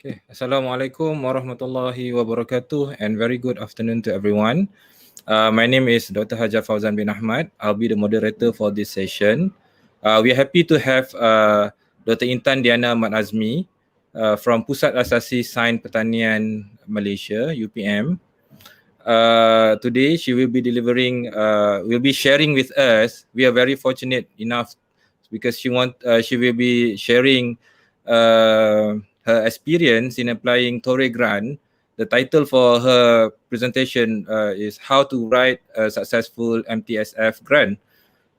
Okay. Assalamualaikum warahmatullahi wabarakatuh and very good afternoon to everyone. My name is Dr. Hajar Fauzan Ahmad. I'll be the moderator for this session. We are happy to have Dr. Intan Diana Mat Azmi from Pusat Asasi Sains Pertanian Malaysia, UPM. Today she will be will be sharing with us. We are very fortunate enough because she will be sharing her experience in applying Toray grant. The title for her presentation is How to Write a Successful MTSF Grant.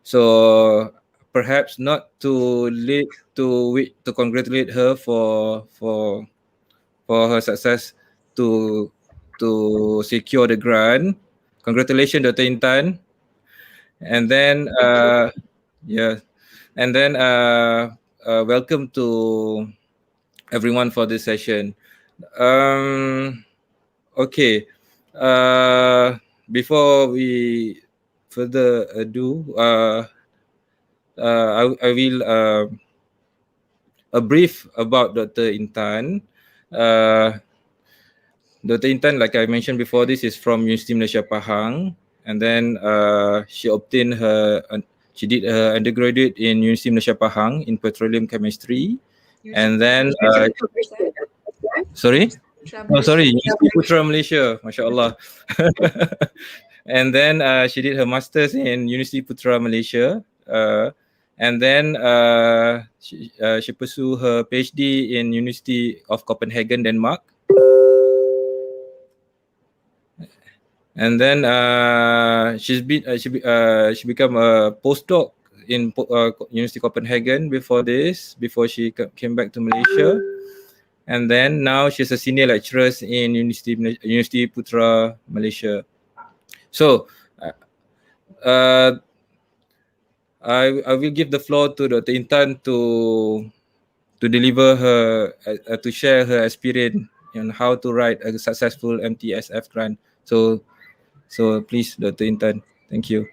So perhaps not too late to congratulate her for her success to secure the grant. Congratulations, Dr. Intan. And then yeah, and then welcome to everyone for this session. Okay. Before we further ado, I will a brief about Dr. Intan. Dr. Intan, like I mentioned before, this is from University Malaysia Pahang, and then she did her undergraduate in University Malaysia Pahang in petroleum chemistry, and then sorry. Oh, sorry, University Putra Malaysia, Masya Allah. And then she did her master's in University Putra Malaysia, and then she pursued her PhD in University of Copenhagen, Denmark. And then she became a postdoc in University Copenhagen before she came back to Malaysia. And then now she's a senior lecturer in University Putra Malaysia. So I will give the floor to Dr. Intan to deliver to share her experience on how to write a successful MTSF grant. So please, Dr. Intan, thank you.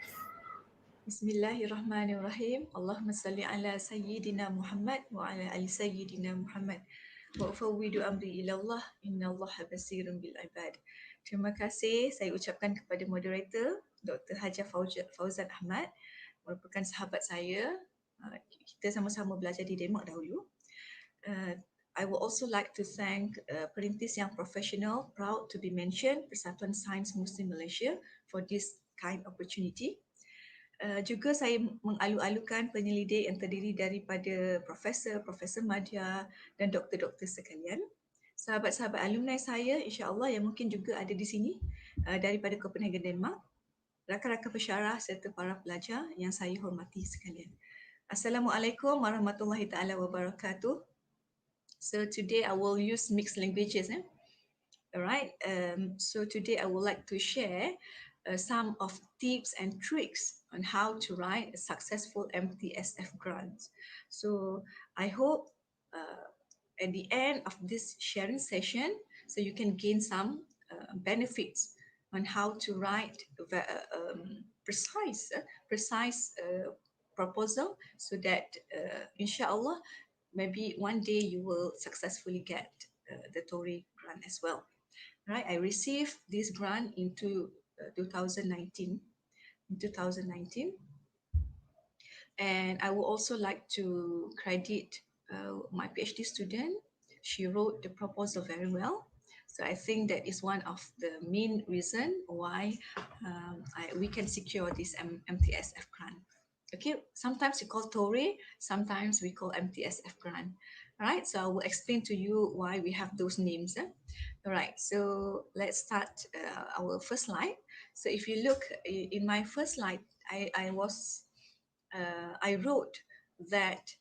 Bismillahirrahmanirrahim. Allahumma salli ala Sayyidina Muhammad wa ala ali Sayyidina Muhammad. Wa ufawwidu amri ila Allah, inna Allah basirun bil ibad. Terima kasih saya ucapkan kepada moderator Dr. Hajar Fauzan Ahmad, merupakan sahabat saya. Kita sama-sama belajar di Denmark dahulu. I would also like to thank PERINTIS Young Professional, proud to be mentioned, Persatuan Sains Muslim Malaysia, for this kind opportunity. Juga saya mengalu-alukan penyelidik yang terdiri daripada profesor madya dan doktor-doktor sekalian. Sahabat-sahabat alumni saya, insya-Allah yang mungkin juga ada di sini daripada Copenhagen, Denmark, rakan-rakan pensyarah serta para pelajar yang saya hormati sekalian. Assalamualaikum warahmatullahi taala wabarakatuh. So today I will use mixed languages. Alright, so today I would like to share some of tips and tricks on how to write a successful MTSF grant. So I hope at the end of this sharing session, so you can gain some benefits on how to write precise proposal, so that inshallah maybe one day you will successfully get the Toray grant as well. Right, I received this grant into 2019. And I would also like to credit my PhD student. She wrote the proposal very well. So I think that is one of the main reason why we can secure this MTSF grant. Okay, sometimes we call Toray, sometimes we call MTSF grant. All right, so I will explain to you why we have those names. All right, so let's start our first slide. So if you look in my first slide, I wrote that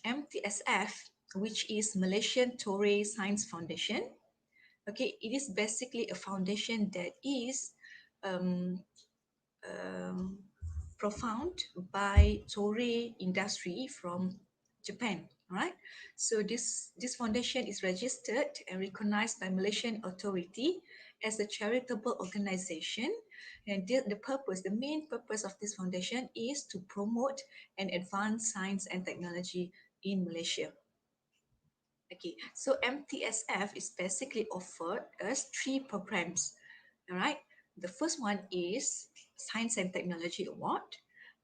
MTSF, which is Malaysian Toray Science Foundation, okay, it is basically a foundation that is profound by Toray industry from Japan. Right, so this foundation is registered and recognized by Malaysian authority as a charitable organization, and the main purpose of this foundation is to promote and advance science and technology in Malaysia. Okay, so MTSF is basically offered as three programs. All right, the first one is Science and Technology Award.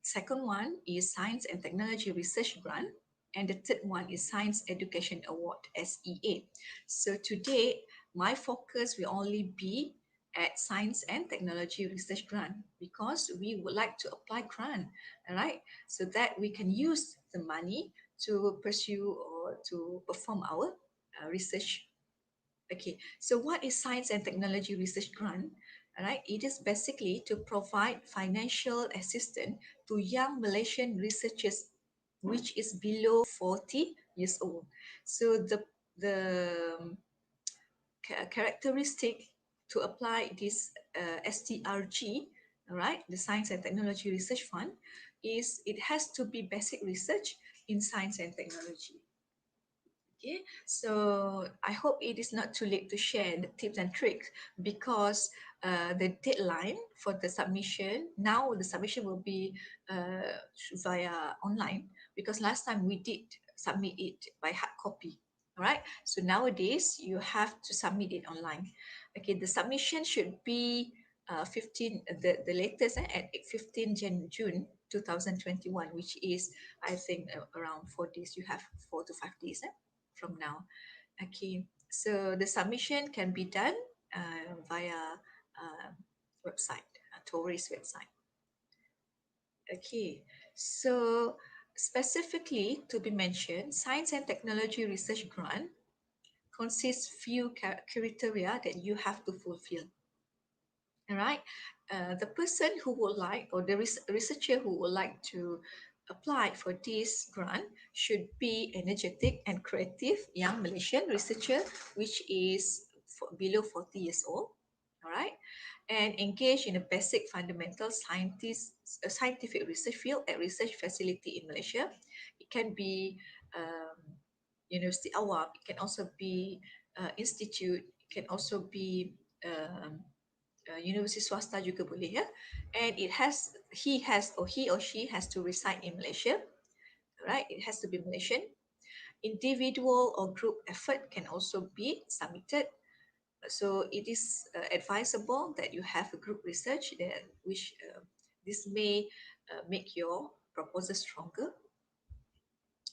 Second one is Science and Technology Research Grant, and the third one is Science Education Award (SEA). So today, my focus will only be at Science and Technology Research Grant because we would like to apply grant, all right, so that we can use the money to pursue or to perform our research. Okay, so what is Science and Technology Research Grant? All right, it is basically to provide financial assistance to young Malaysian researchers which is below 40 years old. So the characteristic to apply this STRG, all right, the Science and Technology Research Fund, is it has to be basic research in science and technology. Okay, so I hope it is not too late to share the tips and tricks because the deadline for the submission, now the submission will be via online because last time we did submit it by hard copy. All right, so nowadays you have to submit it online. Okay, the submission should be 15, the latest at 15 June 2021, which is I think around 4 days. You have 4 to 5 days from now. Okay, so the submission can be done via website, Toray's website. Okay, so specifically to be mentioned, Science and Technology Research Grant consists few criteria that you have to fulfill. All right, the person who would like, or the researcher who would like to apply for this grant should be energetic and creative young Malaysian researcher, which is below 40 years old. All right, and engage in a basic fundamental scientific research field at research facility in Malaysia. It can be University Awab, it can also be institute, it can also be universiti swasta juga boleh ya, and he or she has to reside in Malaysia, right? It has to be Malaysian. Individual or group effort can also be submitted. So it is advisable that you have a group research that which this may make your proposal stronger.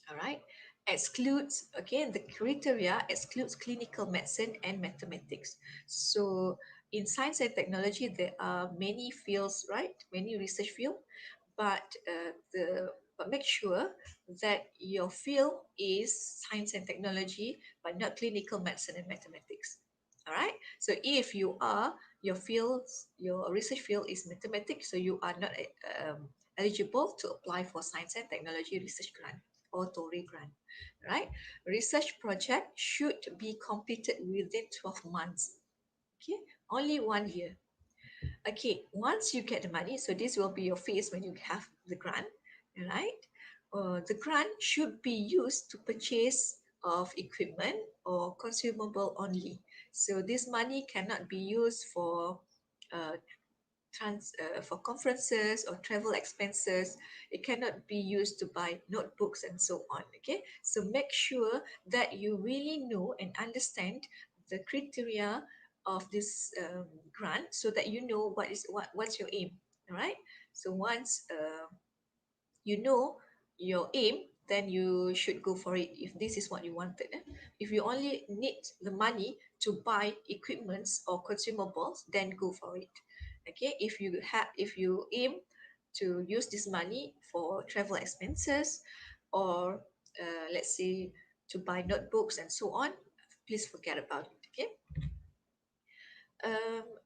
All right, excludes, again, the criteria excludes clinical medicine and mathematics. So in science and technology there are many fields, right, many research field, but make sure that your field is science and technology but not clinical medicine and mathematics. All right, so if your research field is mathematics, so you are not eligible to apply for science and technology research grant or Toray grant, right? Research project should be completed within 12 months. Okay, only 1 year. Okay, once you get the money, so this will be your phase when you have the grant, right? The grant should be used to purchase of equipment or consumable only. So this money cannot be used for uh, for conferences or travel expenses. It cannot be used to buy notebooks and so on. Okay, so make sure that you really know and understand the criteria of this grant so that you know what's your aim. All right, so once you know your aim, then you should go for it if this is what you wanted. If you only need the money to buy equipments or consumables, then go for it. Okay, if you aim to use this money for travel expenses or let's say to buy notebooks and so on, please forget about it. Okay,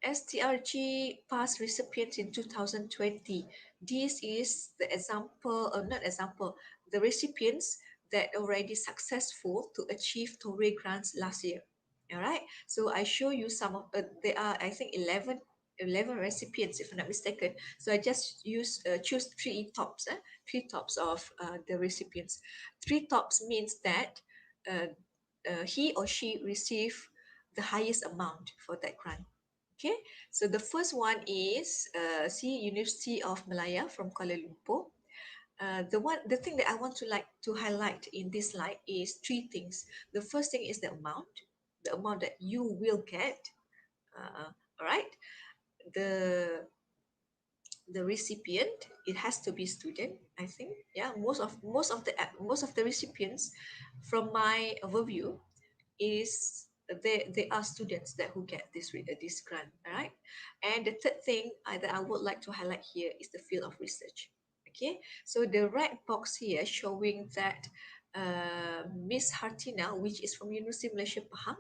STRG past recipients in 2020. This is the example, or not example, the recipients that already successful to achieve Toray grants last year. All right, so I show you some of, there are I think 11 recipients if I'm not mistaken. So I just choose three tops of the recipients. Three tops means that uh, he or she receive the highest amount for that grant. Okay, so the first one is University of Malaya from Kuala Lumpur. The thing that I want to highlight in this slide is three things. The first thing is the amount that you will get. All right. The the recipient, it has to be student, I think. Yeah, most of the recipients, from my overview, is they are students that who get this grant. All right. And the third thing that I would like to highlight here is the field of research. Okay, so the red box here showing that Miss Hartina, which is from University of Malaysia Pahang,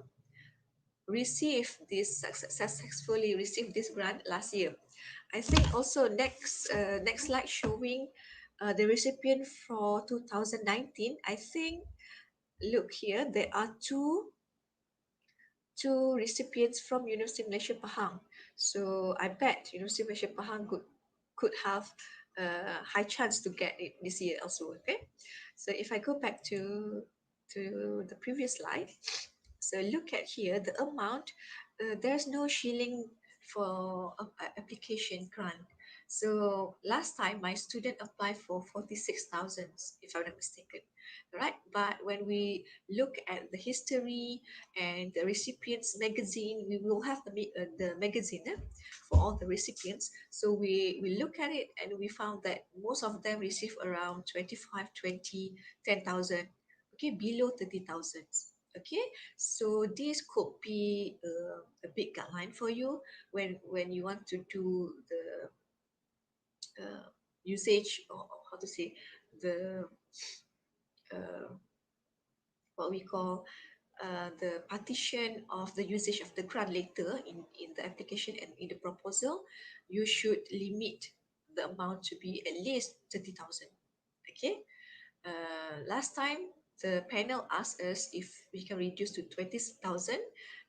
successfully received this grant last year. I think also next slide showing the recipient for 2019. I think, look here, there are two recipients from University of Malaysia Pahang. So I bet University of Malaysia Pahang could have a high chance to get it this year also. Okay, so if I go back to the previous slide, so look at here the amount. There's no shilling for application grant. So last time my student applied for 46,000, if I'm not mistaken, right? But when we look at the history and the recipients magazine, we will have the magazine for all the recipients. So we look at it and we found that most of them receive around 25, 20, 10,000. Okay, below 30,000. Okay, so this could be a big guideline for you when you want to do the usage, or how to say, the uh, what we call the partition of the usage of the grant later in the application and in the proposal. You should limit the amount to be at least 30,000. Okay. Last time, the panel asked us if we can reduce to 20,000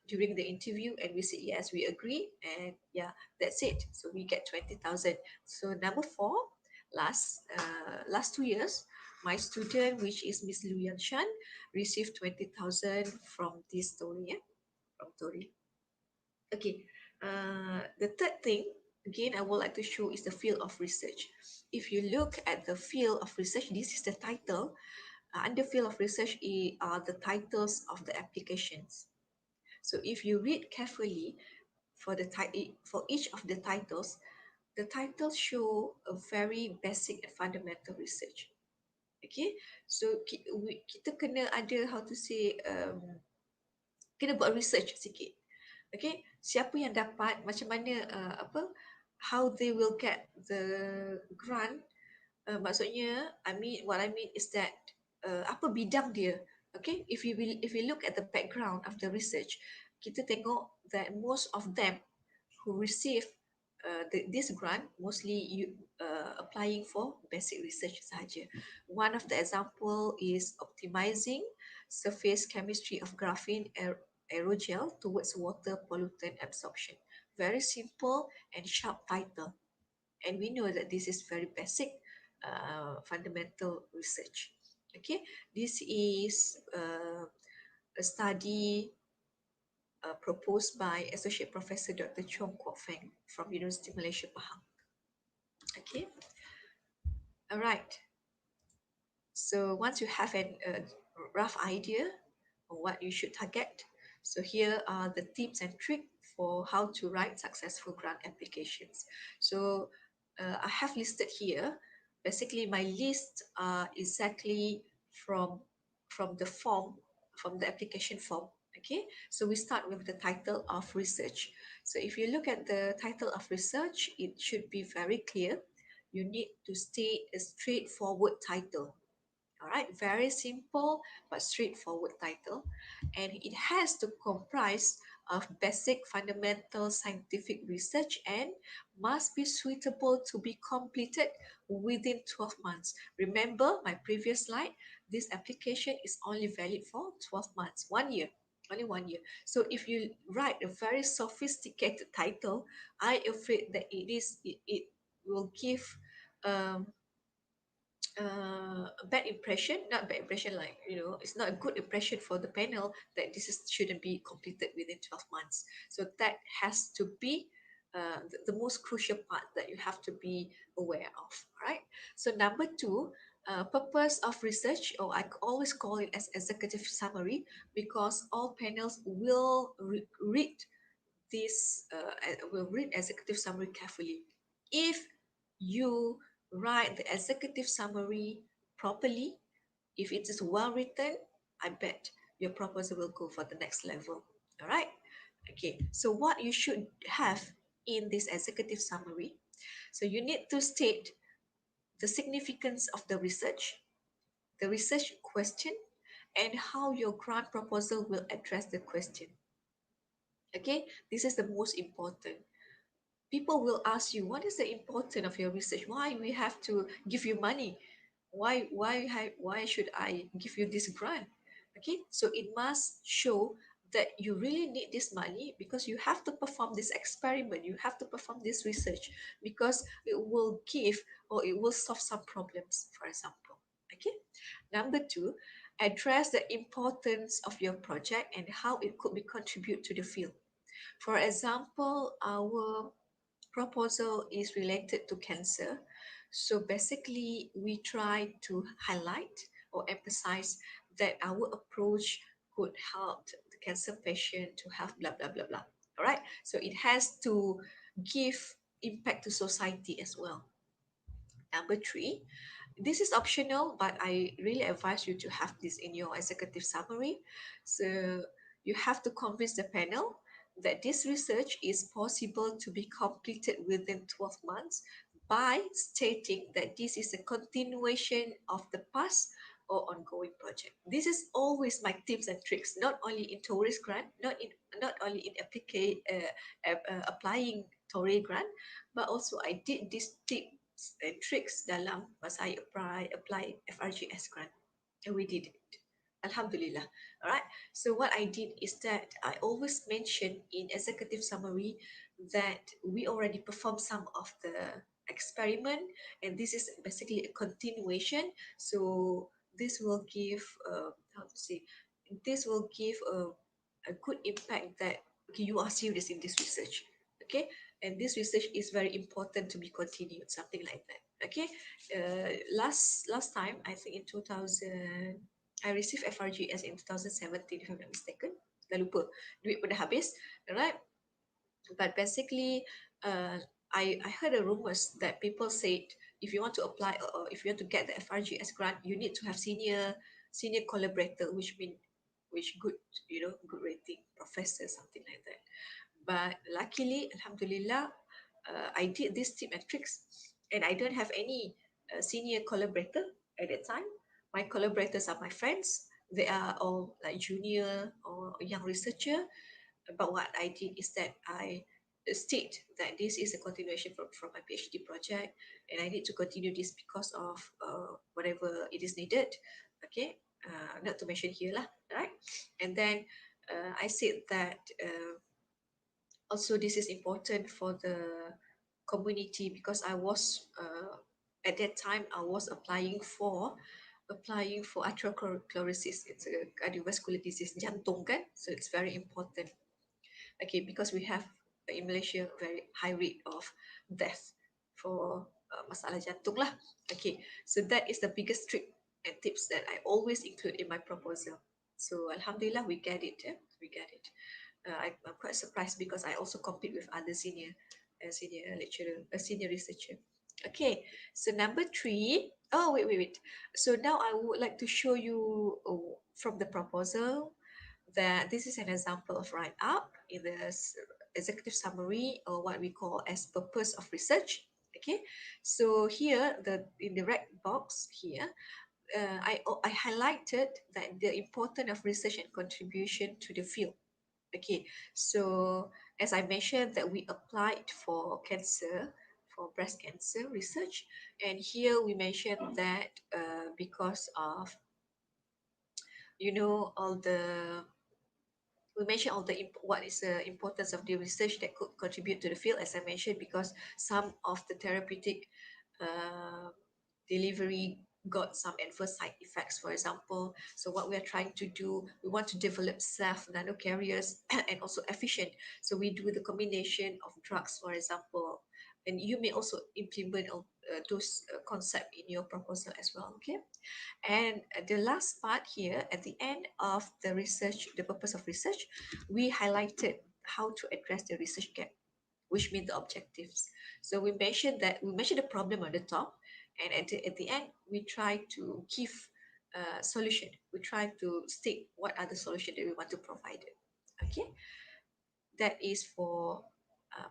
during the interview, and we said yes, we agree, and yeah, that's it. So we get 20,000. So number four, last 2 years, my student, which is Miss Lu Yanshan, received 20,000 from this Toray, from Toray. Okay, the third thing, again, I would like to show is the field of research. If you look at the field of research, this is the title. Under field of research are the titles of the applications. So if you read carefully for each of the titles show a very basic and fundamental research. Okay, so kita kena ada, how to say, kena buat research sikit. Okay, siapa yang dapat, macam mana, how they will get the grant. Maksudnya, what I mean is that apa bidang dia. Okay, if we look at the background of the research, kita tengok that most of them who receive this grant mostly applying for basic research sahaja. One of the example is optimizing surface chemistry of graphene aerogel towards water pollutant absorption. Very simple and sharp title. And we know that this is very basic fundamental research. Okay, this is a study proposed by Associate Professor Dr. Chong Kwok Feng from University of Malaysia Pahang. Okay, all right. So once you have a rough idea of what you should target, so here are the tips and tricks for how to write successful grant applications. So I have listed here, basically my list are exactly from the form, from the application form. Okay, so we start with the title of research. So if you look at the title of research, it should be very clear. You need to state a straightforward title. All right, very simple but straightforward title, and it has to comprise of basic fundamental scientific research and must be suitable to be completed within 12 months. Remember my previous slide, this application is only valid for 12 months, 1 year, only 1 year. So if you write a very sophisticated title, I afraid that it will give a bad impression, not bad impression, like, it's not a good impression for the panel that shouldn't be completed within 12 months. So that has to be the most crucial part that you have to be aware of. All right. So number two, purpose of research, or I always call it as executive summary, because all panels will read this, will read executive summary carefully. If you write the executive summary properly, if it is well written, I bet your proposal will go for the next level. All right. Okay. So what you should have in this executive summary, so you need to state the significance of the research question, and how your grant proposal will address the question. Okay, this is the most important. People will ask you, what is the importance of your research? Why we have to give you money? Why should I give you this grant? Okay, so it must show that you really need this money, because you have to perform this experiment, you have to perform this research, because it will give, or it will solve some problems, for example. Okay, number two, address the importance of your project and how it could be contribute to the field. For example, our proposal is related to cancer. So basically, we try to highlight or emphasize that our approach could help the cancer patient to have blah, blah, blah, blah. All right. So it has to give impact to society as well. Number three, this is optional, but I really advise you to have this in your executive summary. So you have to convince the panel that this research is possible to be completed within 12 months by stating that this is a continuation of the past or ongoing project. This is always my tips and tricks, not only in Toray's grant, not only in applying Toray grant, but also I did this tip and tricks dalam masa I apply FRGS grant, and we did it. Alhamdulillah. All right. So what I did is that I always mention in executive summary that we already performed some of the experiment, and this is basically a continuation. So this will give, how to say, this will give a good impact that, okay, you are serious in this research. Okay, and this research is very important to be continued, something like that. Okay, last time, I think in 2000, I received FRGS in 2017, if I'm not mistaken. Dah lupa, duit pun dah habis, alright. But basically, I heard a rumors that people said, if you want to apply, or if you want to get the FRGS grant, you need to have senior collaborator, which good, good rating, professor, something like that. But luckily, Alhamdulillah, I did this tip and tricks, and I don't have any senior collaborator at that time. My collaborators are my friends. They are all like junior or young researcher. But what I did is that I state that this is a continuation from my PhD project, and I need to continue this because of whatever it is needed. Okay, not to mention here lah, right? And then I said that also this is important for the community, because I was at that time I was applying for atherosclerosis. It's a cardiovascular disease, jantung kan, so it's very important. Okay, because we have in Malaysia very high rate of death for masalah jantung lah. Okay, so that is the biggest trick and tips that I always include in my proposal. So Alhamdulillah, we get it. We get it. I'm quite surprised, because I also compete with other senior lecturer, senior researcher. Okay, so number three. Oh, wait. So now I would like to show you from the proposal that this is an example of write-up in the executive summary, or what we call as purpose of research. Okay, so here in the red box here, I highlighted that the importance of research and contribution to the field. Okay, so as I mentioned that we applied for cancer, for breast cancer research, and here we mentioned that because of, all the, we mentioned all the what is the importance of the research that could contribute to the field, as I mentioned, because some of the therapeutic uh, delivery got some adverse side effects, for example. So what we are trying to do, we want to develop safe nano carriers and also efficient. So we do the combination of drugs, for example, and you may also implement those concept in your proposal as well. Okay. And the last part here, at the end of the research, the purpose of research, we highlighted how to address the research gap, which means the objectives. So we mentioned the problem on the top, and at the end, we try to give a solution. We try to state what are the solutions that we want to provide. Okay, that is for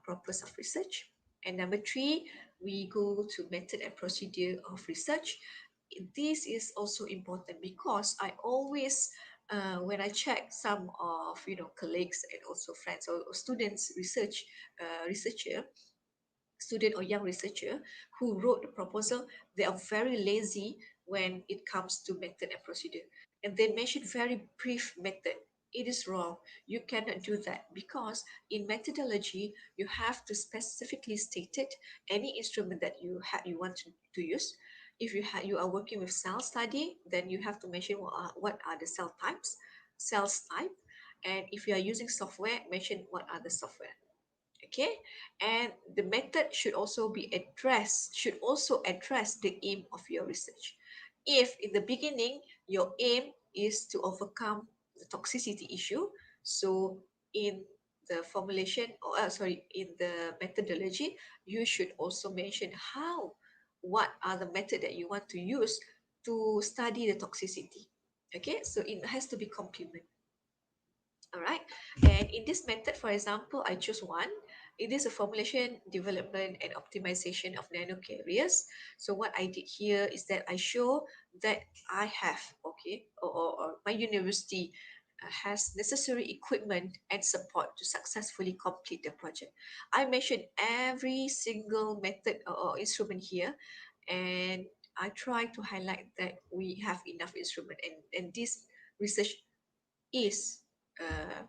purpose of research. And number three, we go to method and procedure of research. This is also important because I always when I check some of colleagues and also friends or students researcher student or young researcher who wrote the proposal, they are very lazy when it comes to method and procedure. And they mention very brief method. It is wrong. You cannot do that because in methodology, you have to specifically state it, any instrument that you want to use. If you are working with cell study, then you have to mention what are the cells type. And if you are using software, mention what are the software. Okay, and the method should also address the aim of your research. If in the beginning your aim is to overcome the toxicity issue, so in the formulation or in the methodology, you should also mention what are the method that you want to use to study the toxicity. Okay, so it has to be complement. All right. And in this method, for example, I choose one. It is a formulation, development, and optimization of nano carriers. So what I did here is that I show that I have, okay, or my university has necessary equipment and support to successfully complete the project. I mentioned every single method or instrument here, and I try to highlight that we have enough instrument, and this research is uh,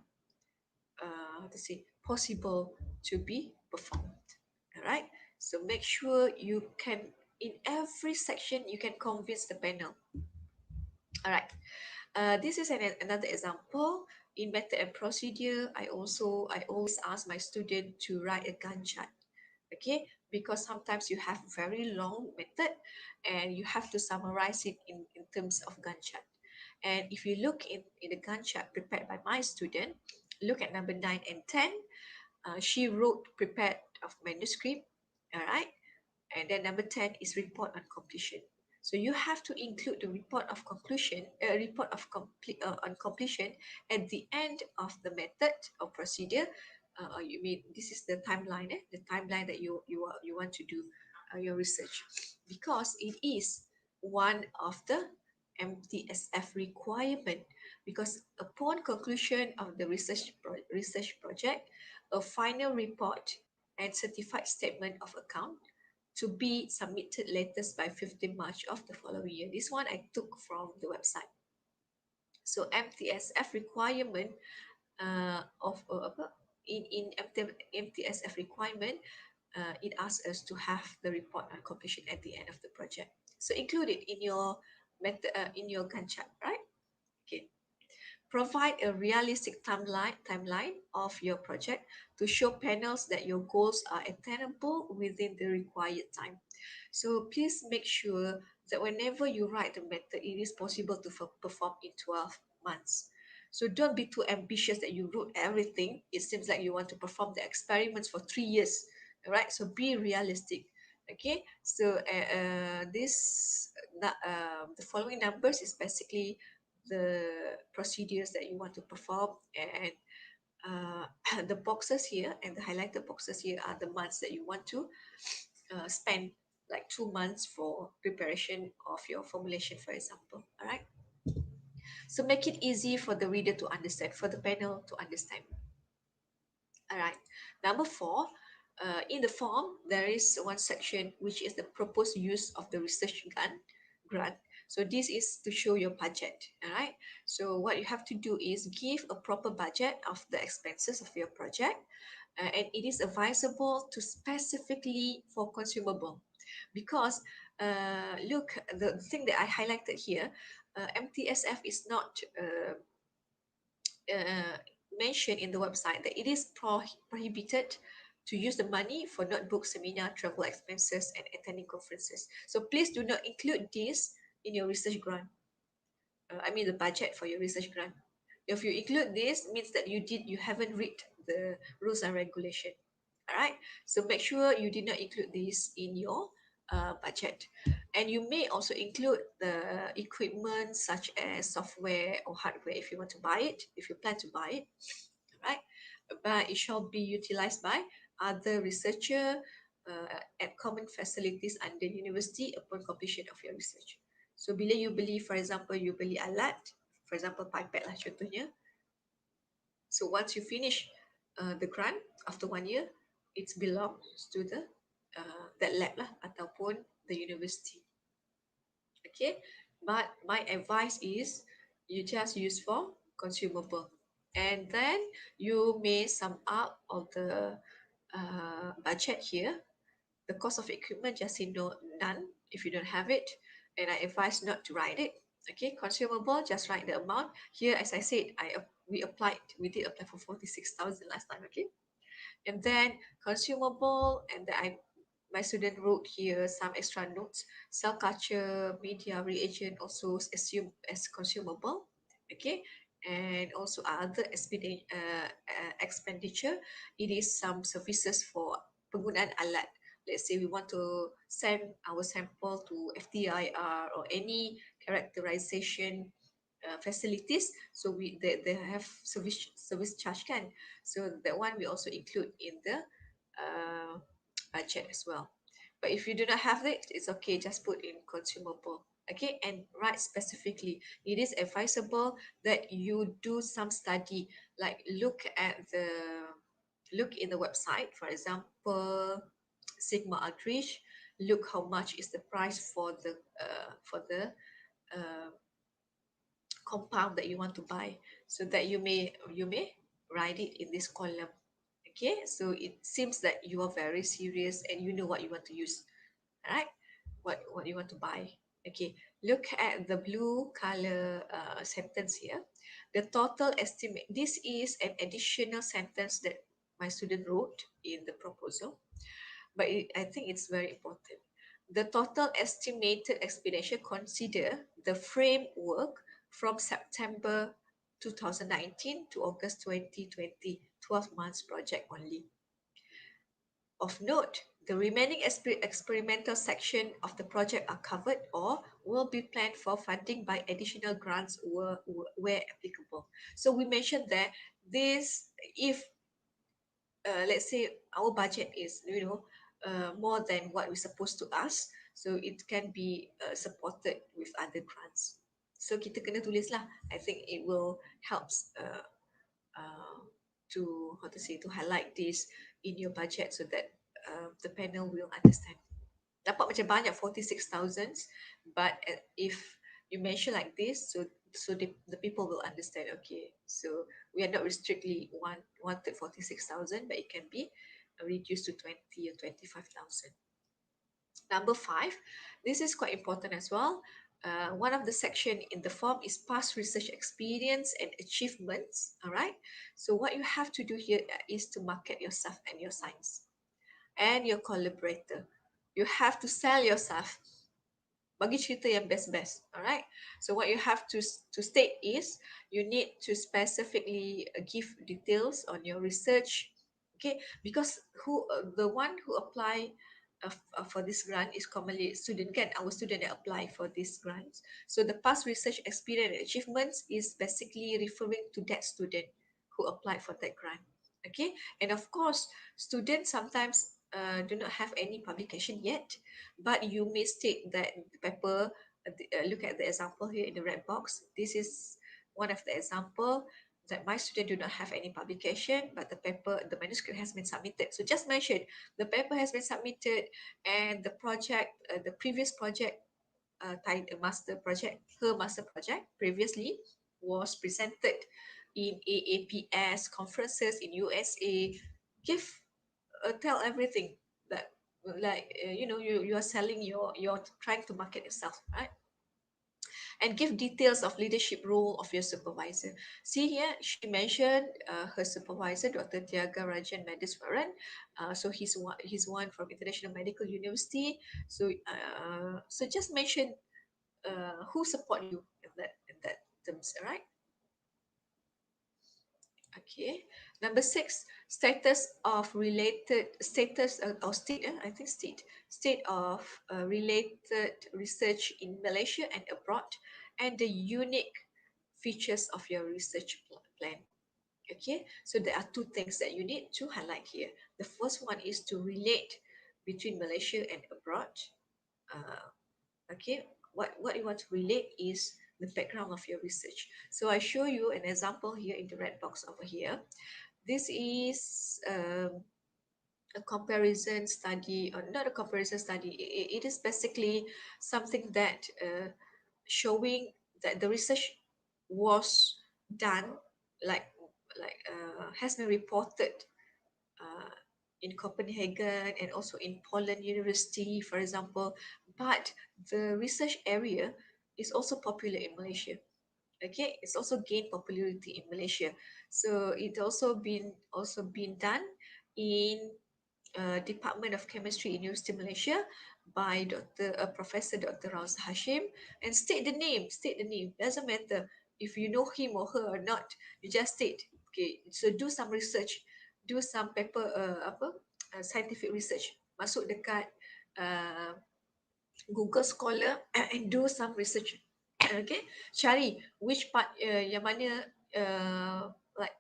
to say possible to be performed. All right. So make sure you can in every section you can convince the panel. All right. This is another example. In method and procedure, I always ask my student to write a Gantt chart. Okay, because sometimes you have very long method and you have to summarize it in terms of Gantt chart. And if you look in the Gantt chart prepared by my student, look at number 9 and 10. She wrote prepared of manuscript, all right, and then number 10 is report on completion. So you have to include the report of conclusion, report of complete on completion at the end of the method or procedure. You mean this is the timeline, the timeline that you want to do your research, because it is one of the MTSF requirement. Because upon conclusion of the research project, a final report and certified statement of account to be submitted latest by 15 March of the following year. This one I took from the website. So MTSF requirement of in MTSF requirement, it asks us to have the report on completion at the end of the project. So include it in your in your Gantt chart, right? Okay. Provide a realistic timeline of your project to show panels that your goals are attainable within the required time. So please make sure that whenever you write the method, it is possible to perform in 12 months. So don't be too ambitious that you wrote everything. It seems like you want to perform the experiments for 3 years, all right? So be realistic, okay? So the following numbers is basically the procedures that you want to perform, and the boxes here and the highlighted boxes here are the months that you want to spend, like 2 months for preparation of your formulation, for example. All right. So make it easy for the reader to understand, for the panel to understand. All right. Number 4, in the form, there is one section which is the proposed use of the research grant. So this is to show your budget. All right. So what you have to do is give a proper budget of the expenses of your project, and it is advisable to specifically for consumable. Because look, the thing that I highlighted here, MTSF is not uh, mentioned in the website that it is prohibited to use the money for notebook, seminar, travel expenses, and attending conferences. So please do not include this in your research grant. I mean the budget for your research grant. If you include this, means that you haven't read the rules and regulation. All right. So make sure you did not include this in your budget, and you may also include the equipment such as software or hardware if you want to buy it, if you plan to buy it. Right, but it shall be utilized by other researcher at common facilities under university upon completion of your research. So bila you beli, for example, you beli alat, for example, pipette lah contohnya. So once you finish the grant after 1 year, it belongs to the that lab lah ataupun the university. Okay, but my advice is you just use for consumable, and then you may sum up of the budget here. The cost of equipment, just say no, none if you don't have it, and I advise not to write it. Okay, consumable, just write the amount here. As I said, we did apply for 46,000 last time. Okay, and then consumable, and then my student wrote here some extra notes. Cell culture, media, reagent also assumed as consumable. Okay, and also other expenditure. It is some services for penggunaan alat. Let's say we want to send our sample to FTIR or any characterization facilities, so they have service charge can, so that one we also include in the uh, budget as well. But if you do not have it, it's okay, just put in consumable. Okay, and write specifically. It is advisable that you do some study, like look in the website, for example, Sigma Outreach. Look how much is the price for the uh, compound that you want to buy, so that you may write it in this column. Okay, so it seems that you are very serious and you know what you want to use. All right, what you want to buy. Okay, look at the blue color sentence here. The total estimate, this is an additional sentence that my student wrote in the proposal, but I think it's very important. The total estimated expenditure consider the framework from September 2019 to August 2020, 12 months project only. Of note, the remaining experimental section of the project are covered or will be planned for funding by additional grants where applicable. So we mentioned that this, if let's say our budget is more than what we're supposed to ask, so it can be supported with other grants. So kita kena tulis lah. I think it will helps uh, to how to say, to highlight this in your budget, so that the panel will understand. Dapat macam banyak 46,000, but if you mention like this, so the people will understand. Okay, so we are not restrictly wanted 46,000, but it can be reduced to 20 or 25,000. Number 5, this is quite important as well. One of the section in the form is past research experience and achievements. All right, so what you have to do here is to market yourself and your science and your collaborator. You have to sell yourself. Bagi cerita yang best-best. Alright. So what you have to state is you need to specifically give details on your research. Okay, because the one who apply for this grant is commonly student, kan? Our student that apply for this grants. So the past research experience and achievements is basically referring to that student who applied for that grant. Okay, and of course, students sometimes do not have any publication yet, but you may state that the paper, look at the example here in the red box. This is one of the example that my student do not have any publication, but the manuscript has been submitted. So just mention the paper has been submitted, and the project, the previous project, master project, her master project previously was presented in AAPS conferences in USA. Give tell everything that like you are selling you're trying to market yourself, right? And give details of leadership role of your supervisor. See here, she mentioned her supervisor, Dr. Tiaga Rajan Mediswaran. So he's one from International Medical University. So just mention who support you in that terms, all right? Okay. Number six, status or state, I think state of related research in Malaysia and abroad, and the unique features of your research plan. Okay, so there are two things that you need to highlight here. The first one is to relate between Malaysia and abroad. Uh, okay, what you want to relate is the background of your research. So I show you an example here in the red box over here. This is a comparison study, or not a comparison study. It is basically something that showing that the research was done, like has been reported uh, in Copenhagen and also in Poland University, for example. But the research area is also popular in Malaysia. Okay, it's also gained popularity in Malaysia. So it also been done in Department of Chemistry, University of Malaysia, by Professor Dr. Raus Hashim. And state the name, doesn't matter if you know him or her or not, you just state. Okay, so do some research, do some paper, scientific research, masuk dekat uh, Google Scholar and do some research. Okay, cari which part, yang mana like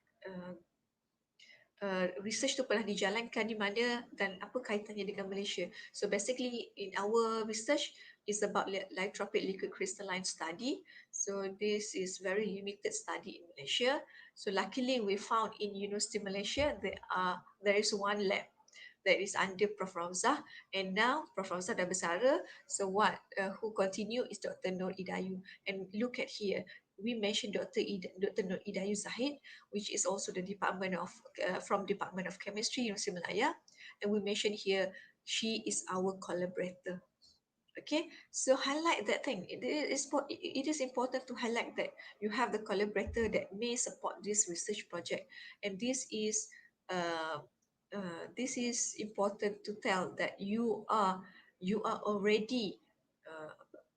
uh, research tu pernah dijalankan di mana dan apa kaitannya dengan Malaysia. So basically in our research is about lytropic liquid crystalline study. So this is very limited study in Malaysia. So luckily we found in University Malaysia there is one lab that is under Prof. Ramzah, and now Prof. Ramzah dah bersara. So who continue is Dr. Nur Idayu. And look at here, we mentioned Dr. Nur Idayu Zahid, which is also the from Department of Chemistry, University of Malaya. And we mentioned here, she is our collaborator. Okay, so highlight that thing. It is important to highlight that you have the collaborator that may support this research project, and uh, this is important to tell that you are already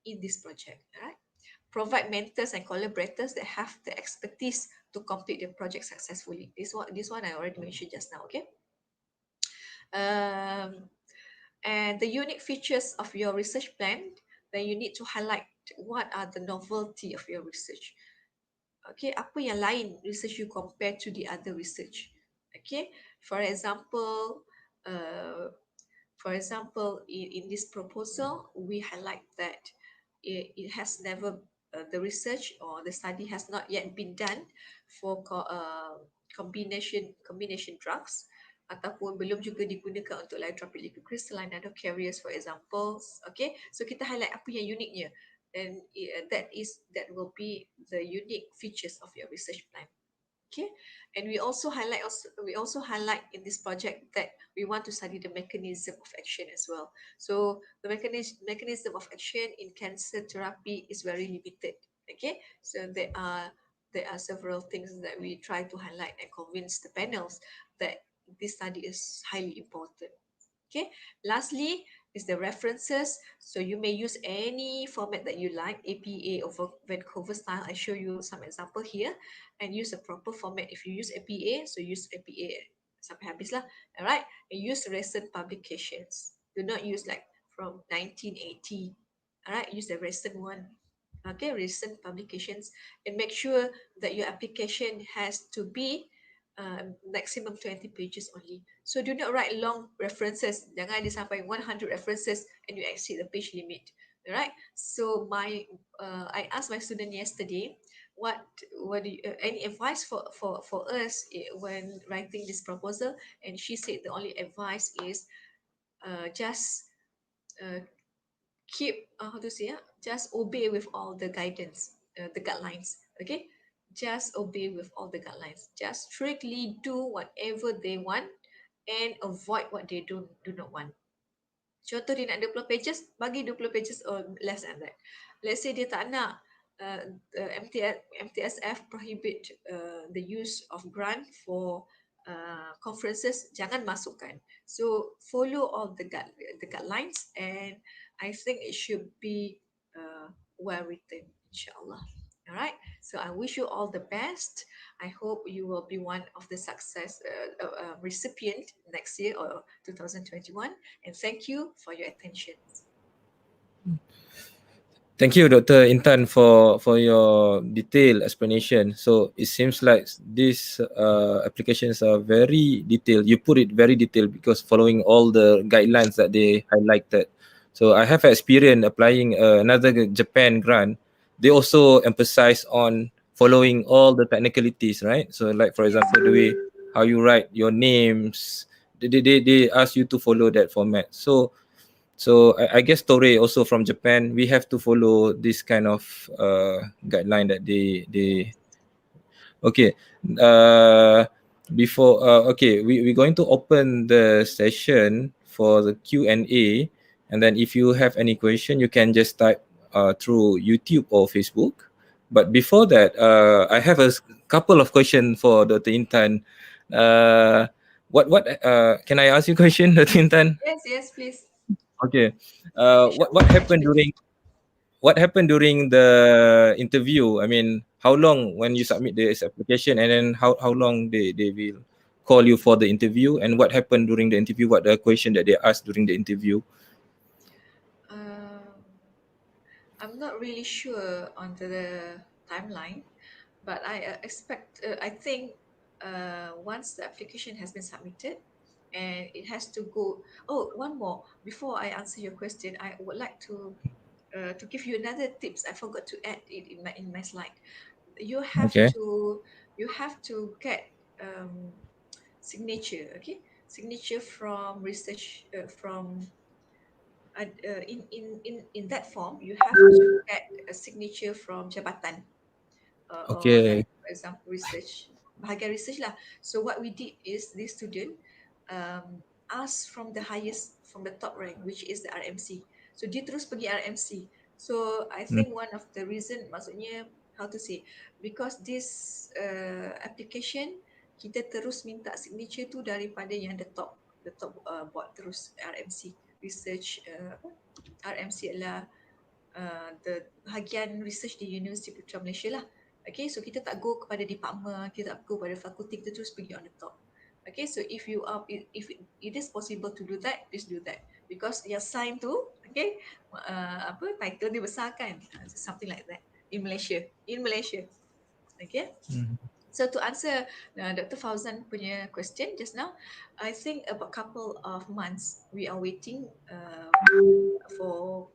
in this project. All right, provide mentors and collaborators that have the expertise to complete the project successfully. This one I already mentioned just now. Okay. Um, and the unique features of your research plan, then you need to highlight what are the novelty of your research. Okay, apa yang lain research you compare to the other research. Okay, for example, uh, in this proposal, we highlight that it has never, the research or the study has not yet been done for combination drugs, ataupun belum juga digunakan untuk lytropic liquid crystalline nano carriers, for example. Okay, so kita highlight apa yang uniknya, and that will be the unique features of your research plan. Okay, and we also highlight in this project that we want to study the mechanism of action as well. So the mechanism of action in cancer therapy is very limited. Okay, so there are several things that we try to highlight and convince the panels that this study is highly important. Okay, lastly is the references. So you may use any format that you like, APA or Vancouver style. I show you some example here, and use a proper format. If you use APA, so use APA sampai habis lah. Alright, and use recent publications. Do not use like from 1980. Alright, use the recent one. Okay, recent publications, and make sure that your application has to be maximum 20 pages only. So do not write long references. Jangan ada sampai 100 references and you exceed the page limit. Alright. So I asked my student yesterday, what do you, any advice for us when writing this proposal, and she said the only advice is just uh, keep how to say, just obey with all the guidance, the guidelines. Okay, just obey with all the guidelines, just strictly do whatever they want and avoid what they do not want. Contoh dia nak 20 pages, bagi 20 pages or less than that. Let's say dia tak nak MTSF prohibit the use of grant for conferences, jangan masukkan. So follow all the guidelines, and I think it should be well written, inshallah. All right. So I wish you all the best. I hope you will be one of the success recipient next year or 2021. And thank you for your attention. Thank you, Dr. Intan, for your detailed explanation. So it seems like these applications are very detailed. You put it very detailed because following all the guidelines that they highlighted. So I have experience applying another Japan grant. They also emphasize on following all the technicalities, right? So like for example, the way how you write your names, they ask you to follow that format. So I guess Toray also from Japan, we have to follow this kind of guideline that they okay. Uh, before okay, we're going to open the session for the Q&A, and then if you have any question, you can just type through YouTube or Facebook. But before that, I have a couple of questions for Dr. Intan. What can I ask you a question, Dr. Intan? Yes, please. Okay. What Inshallah, happened during the interview? I mean, how long when you submit this application, and then how long they will call you for the interview, and what happened during the interview? What the question that they asked during the interview? Um, I'm not really sure on the timeline, but I think once the application has been submitted and it has to go. Oh, one more. Before I answer your question, I would like to give you another tips. I forgot to add it in my slide. You have Okay. to get signature, okay? Signature from research from in that form. You have to get a signature from jabatan or Okay. like for example research, bahagian research lah. So what we did is this student asked from the highest, from the top rank, which is the RMC. So dia terus pergi RMC. So I Mm, think one of the reason, maksudnya how to say, because this application kita terus minta signature tu daripada yang the top board terus, RMC research RMC adalah the bahagian research di Universiti Putra Malaysia lah. Okay, so kita tak go kepada department, kita tak go pada fakulti, kita terus pergi on the top. Okay, so if it is possible to do that, please do that, because your sign tu, okay, title dia besar kan, something like that in Malaysia, okay. So to answer Dr. Fauzan punya question just now, I think about couple of months we are waiting for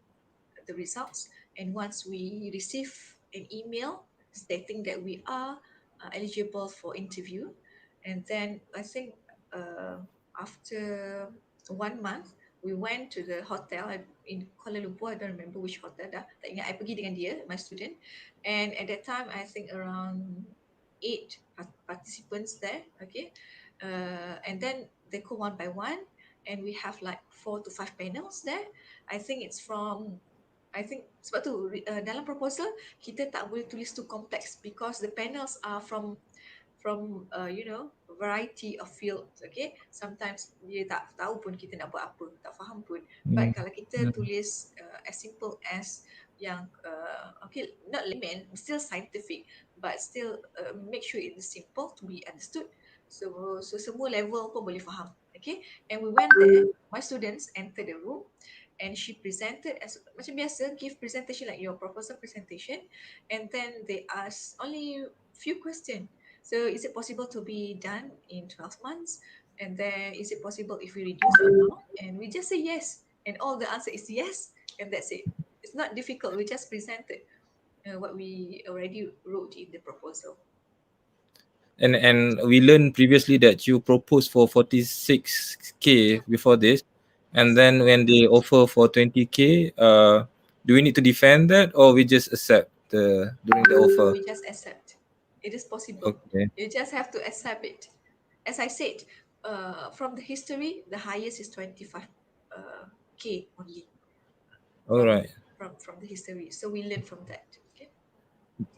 the results, and once we receive an email stating that we are eligible for interview, and then I think after 1 month we went to the hotel in Kuala Lumpur. I don't remember which hotel dah, tak ingat. I pergi dengan dia, my student, and at that time I think around 8 participants there, okay. And then they go one by one, and we have like 4 to 5 panels there. I think sebab tu dalam proposal kita tak boleh tulis too complex, because the panels are from variety of fields, okay. Sometimes dia tak tahu pun kita nak buat apa, tak faham pun. But kalau kita tulis as simple as yang okay, not layman, still scientific, but still make sure it is simple to be understood, so semua level pun boleh faham, okay. And we went there, my students entered the room, and she presented as macam biasa, give presentation like your proposal presentation, and then they ask only few questions. So is it possible to be done in 12 months? And then is it possible if we reduce the amount? And we just say yes, and all the answer is yes, and that's it. It's not difficult. We just presented what we already wrote in the proposal. And we learned previously that you proposed for 46K before this, and then when they offer for 20K, do we need to defend that, or we just accept during the offer? We just accept. It is possible. Okay. You just have to accept it. As I said, from the history, the highest is 25K. K only All right. from the history. So we learn from that. Okay.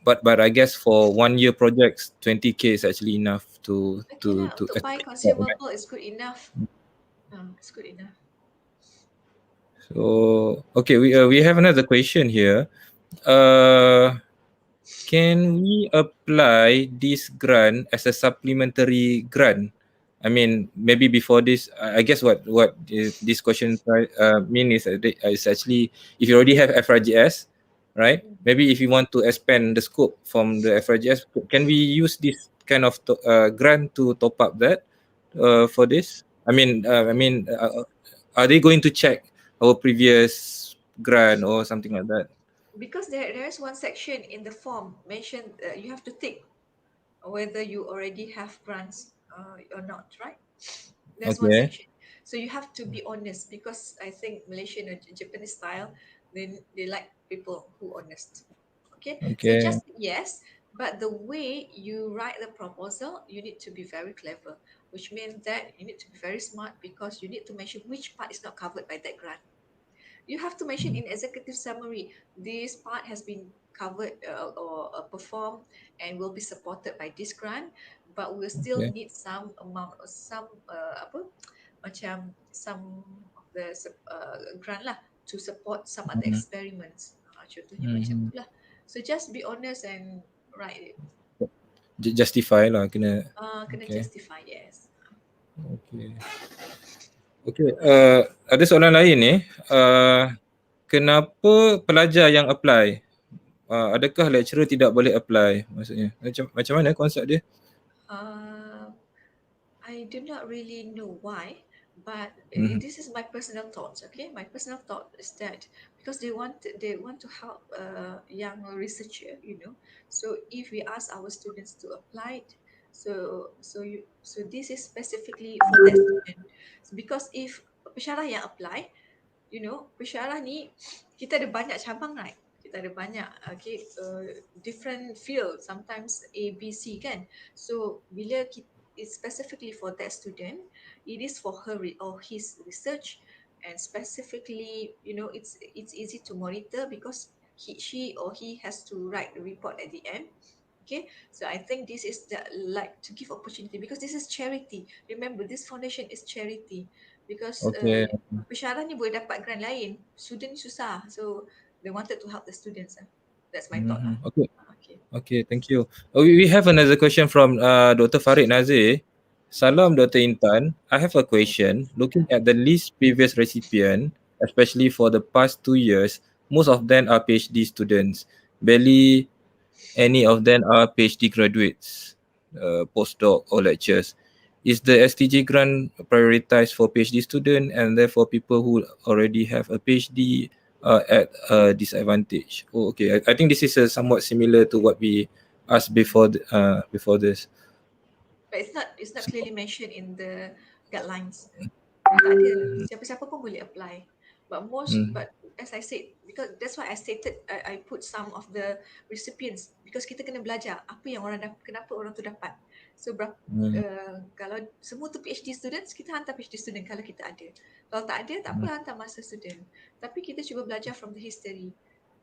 But I guess for 1 year projects, 20K is actually enough Okay lah, to untuk buy start, right? consumable is good enough. It's good enough. So okay, we have another question here. Uh, can we apply this grant as a supplementary grant? I mean, maybe before this, I guess what this question mean is actually if you already have FRGS, right? Maybe if you want to expand the scope from the FRGS, can we use this kind of grant to top up that for this? Are they going to check our previous grant or something like that? Because there's one section in the form mentioned you have to tick whether you already have grants or not, right? There's one Okay, section. So you have to be honest because I think Malaysian or Japanese style, they like people who honest. Okay, so okay, just yes, but the way you write the proposal, you need to be very clever, which means that you need to be very smart because you need to mention which part is not covered by that grant. You have to mention in executive summary, this part has been covered or performed and will be supported by this grant, but we'll still okay. need some amount or some apa macam some of the grant lah to support some other Mhm, experiments. Contohnya macam mhm. tu lah. So just be honest and write it. Justify lah kena. Kena Okay. justify, yes. Okay. Okay. Ada soalan lain ni. Kenapa pelajar yang apply? Adakah lecturer tidak boleh apply? Maksudnya macam mana konsep dia? Uh, I do not really know why, but Mhm. this is my personal thoughts. Okay, my personal thought is that because they want to help young researcher, So if we ask our students to apply it, so this is specifically for that student. So because if pensyarah yang apply, pensyarah ni kita ada banyak cabang, right? Kita ada banyak different field, sometimes A, B, C kan. So bila it's specifically for that student, it is for her or his research, and specifically, it's easy to monitor because she or he has to write the report at the end. Okay, so I think this is the like to give opportunity because this is charity. Remember, this foundation is charity because Okay. pensyarah ni boleh dapat grant lain, student ni susah. So they wanted to help the students. That's my thought lah. Mhm. Okay. Okay. Okay, thank you. We have another question from Dr. Farid Nazir. Salam Dr. Intan. I have a question. Looking at the list previous recipient, especially for the past 2 years, most of them are PhD students. Barely any of them are PhD graduates, postdoc or lecturers. Is the STJ grant prioritized for PhD student and therefore people who already have a PhD at a disadvantage? Oh, okay. I think this is somewhat similar to what we asked before this. But it's not clearly mentioned in the guidelines. Tak ada. Siapa-siapa pun boleh apply. Mm, But as I said, because that's why I stated, I put some of the recipients because kita kena belajar apa yang orang dapat, kenapa orang tu dapat. So mm, kalau semua tu PhD students, kita hantar PhD student kalau kita ada. Kalau tak ada, tak apa, mm, hantar master student. Tapi kita cuba belajar from the history.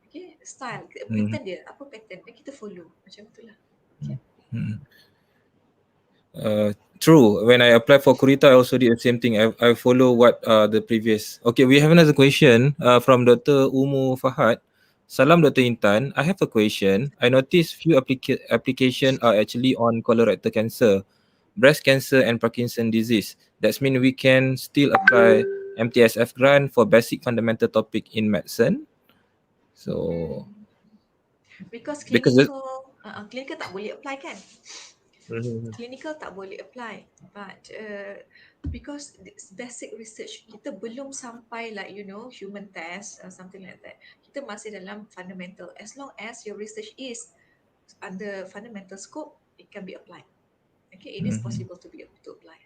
Okay, style, mm, pattern dia, apa pattern dan kita follow. Macam itulah. Okay. mm. True. When I applied for Kurita, I also did the same thing. I follow what the previous. Okay, we have another question from Dr. Umu Fahad. Salam Dr. Intan. I have a question. I noticed few application are actually on colorectal cancer, breast cancer and Parkinson disease. That's mean we can still apply MTSF grant for basic fundamental topic in medicine. So Because because it, clinical tak boleh apply kan? Mhm, Clinical tak boleh apply, but because it's basic research, kita belum sampai like human test or something like that. Kita masih dalam fundamental. As long as your research is under fundamental scope, it can be applied. Okay, it is mhm, possible to apply.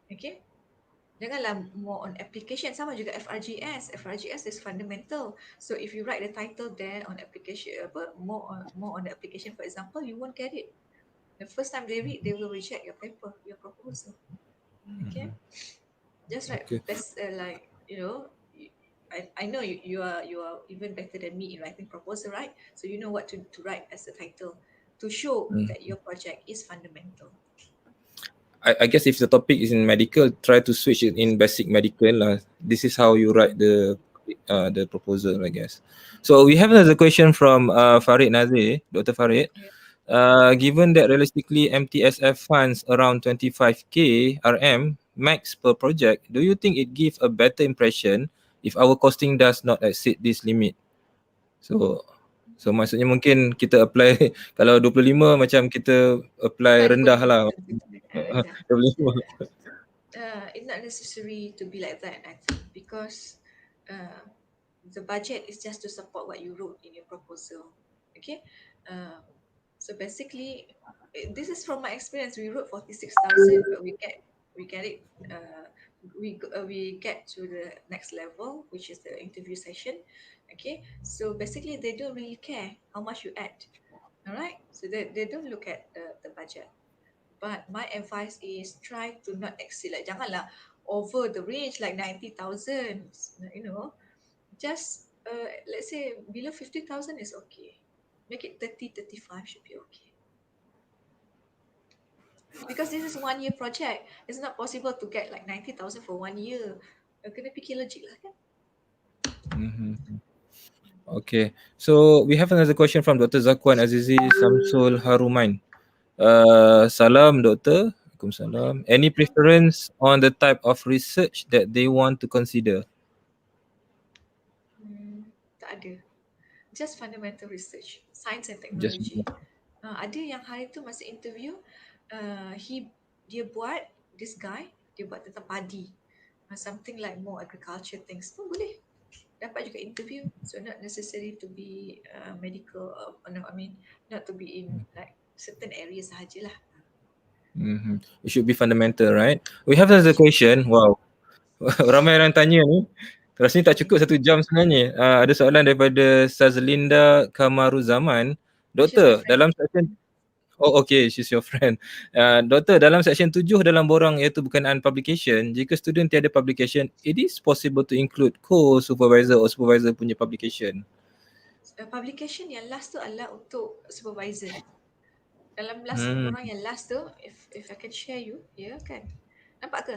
Okay, janganlah more on application. Sama juga FRGS. FRGS is fundamental. So if you write the title there on application, more on the application, for example, you won't get it. The first time they read, they will reject your paper, your proposal. Okay, just write okay. best like I know you are even better than me in writing proposal, right? So you know what to write as a title to show Mm. that your project is fundamental. I guess if the topic is in medical, try to switch it in basic medical lah. This is how you write the proposal, I guess. So we have another question from Farid Nazir, Dr. Farid. Yeah. Given that realistically MTSF funds around 25k RM max per project, do you think it gives a better impression if our costing does not exceed this limit? So maksudnya mungkin kita apply kalau 25 macam kita apply Apply rendah lah. betul. Rendah. 25. It's not necessary to be like that, I think, because uh, the budget is just to support what you wrote in your proposal. Okay, uh, so basically, this is from my experience. We wrote 46,000, but we get it. We get to the next level, which is the interview session. Okay, so basically, they don't really care how much you add. All right, so they don't look at the budget. But my advice is try to not exceed, like janganlah over the range like 90,000, just let's say below 50,000 is okay. Make it 30, 35 should be okay. Because this is 1 year project. It's not possible to get like 90,000 for 1 year. Kena fikir logik lah kan. Okay, so we have another question from Dr. Zakwan Azizi Samsul Harumain. Salam Doktor. Waalaikumsalam. Any preference on the type of research that they want to consider? Tak ada. Just fundamental research, science and Just technology. Ada yang hari tu masa interview, dia buat, this guy, dia buat tentang padi. Something like more agriculture things pun boleh dapat juga interview. So not necessary to be medical, no, I mean not to be in like certain areas sahajalah. It should be fundamental, right? We have another question. Wow. Ramai orang tanya ni. Rasanya tak cukup 1 jam sebenarnya. Ada soalan daripada Sazlinda Kamaruzaman. Doktor, dalam section okay, she's your friend. Doktor, dalam section 7 dalam borang iaitu berkenaan publication, jika student tiada publication, it is possible to include co-supervisor or supervisor punya publication. Publication yang last tu adalah untuk supervisor. Dalam last borang yang last tu, if I can share you, ya kan? Nampak ke?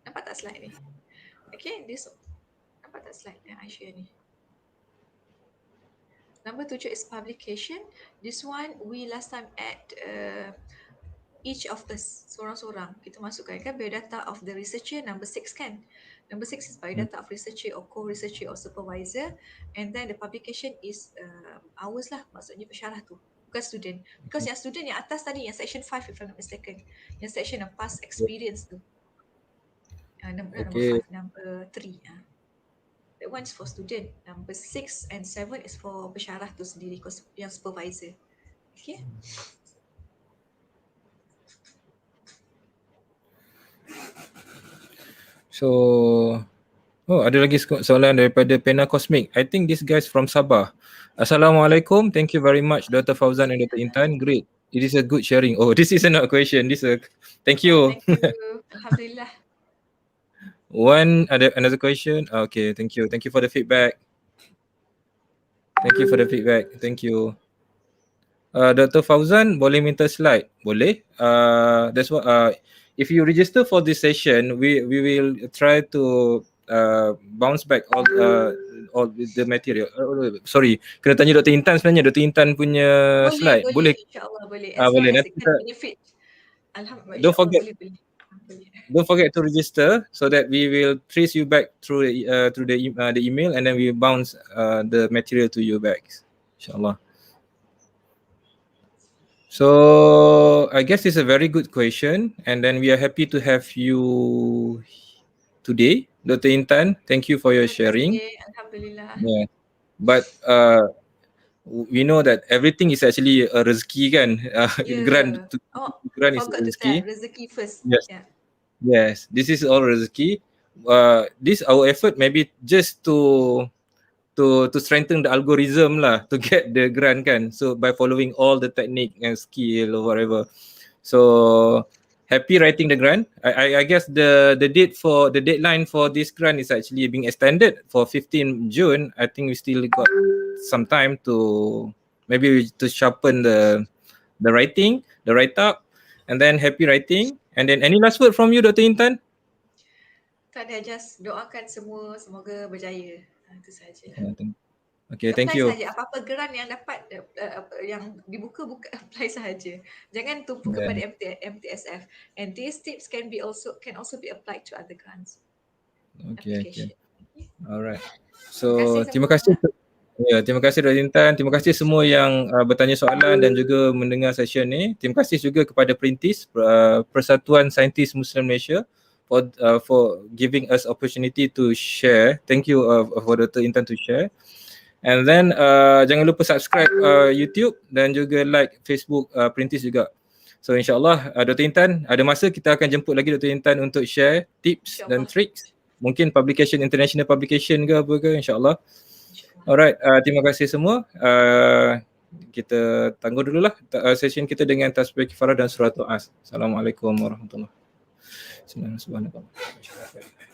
Nampak tak slide ni? Okay, this nampak tak slide yang I share ni? Number 7 is publication. This one we last time add each of us, seorang-seorang. Kita masukkan kan biodata of the researcher, number 6 kan. Number 6 is biodata of researcher or co-researcher or supervisor. And then the publication is ours lah, maksudnya pensyarah tu. Bukan student. Because yang student yang atas tadi, yang section 5 if I'm not mistaken. Yang section of past experience tu. Number 5, number 3. That one is for student. Number 6 and 7 is for pensyarah tu sendiri, yang supervisor. Okay. So, ada lagi soalan daripada Pena Cosmic. I think this guy's from Sabah. Assalamualaikum. Thank you very much, Dr. Fauzan and Dr. Intan. Great. It is a good sharing. Oh, this is not a question. Thank you. Thank you. Alhamdulillah. Another question. Okay, thank you. Thank you for the feedback. Thank you. Dr. Fauzan, boleh minta slide? Boleh. That's what. If you register for this session, we will try to bounce back all the material. Sorry, kena tanya Dr. Intan sebenarnya. Dr. Intan punya slide. Boleh. InsyaAllah boleh. As long as it can benefit. Alhamdulillah. Don't forget to register so that we will trace you back through the email, and then we bounce the material to you back, inshallah. So I guess it's a very good question, and then we are happy to have you today, Dr. Intan. Thank you for your sharing. Alhamdulillah. Yeah, but we know that everything is actually a rezeki kan. Grant is a rezeki. Rezeki first. Yes. Yeah. Yes, this is all rezeki. This our effort maybe just to strengthen the algorithm lah to get the grant kan. So by following all the technique and skill or whatever. So happy writing the grant. I guess the deadline for this grant is actually being extended for 15 June. I think we still got some time to maybe to sharpen the writing, the write up, and then happy writing. And then any last word from you, Dr. Intan? Tak ada, just doakan semua semoga berjaya. Itu sahaja. Okay, thank you. Apply sahaja. Apa-apa grant yang dapat yang dibuka apply sahaja. Jangan tumpu kepada MTSF. And these tips can also be applied to other grants. Okay. Application. Alright. So terima kasih. Ya, terima kasih Dr. Intan. Terima kasih semua yang bertanya soalan dan juga mendengar session ni. Terima kasih juga kepada Perintis Persatuan Saintis Muslim Malaysia for giving us opportunity to share. Thank you for Dr. Intan to share. And then jangan lupa subscribe YouTube dan juga like Facebook Perintis juga. So insyaAllah Dr. Intan, ada masa kita akan jemput lagi Dr. Intan untuk share tips dan tricks. Mungkin publication, international publication ke apa ke, insyaAllah. Alright, terima kasih semua. Kita tangguh dululah session kita dengan tasbih kifarah dan surah As. Assalamualaikum warahmatullahi wabarakatuh.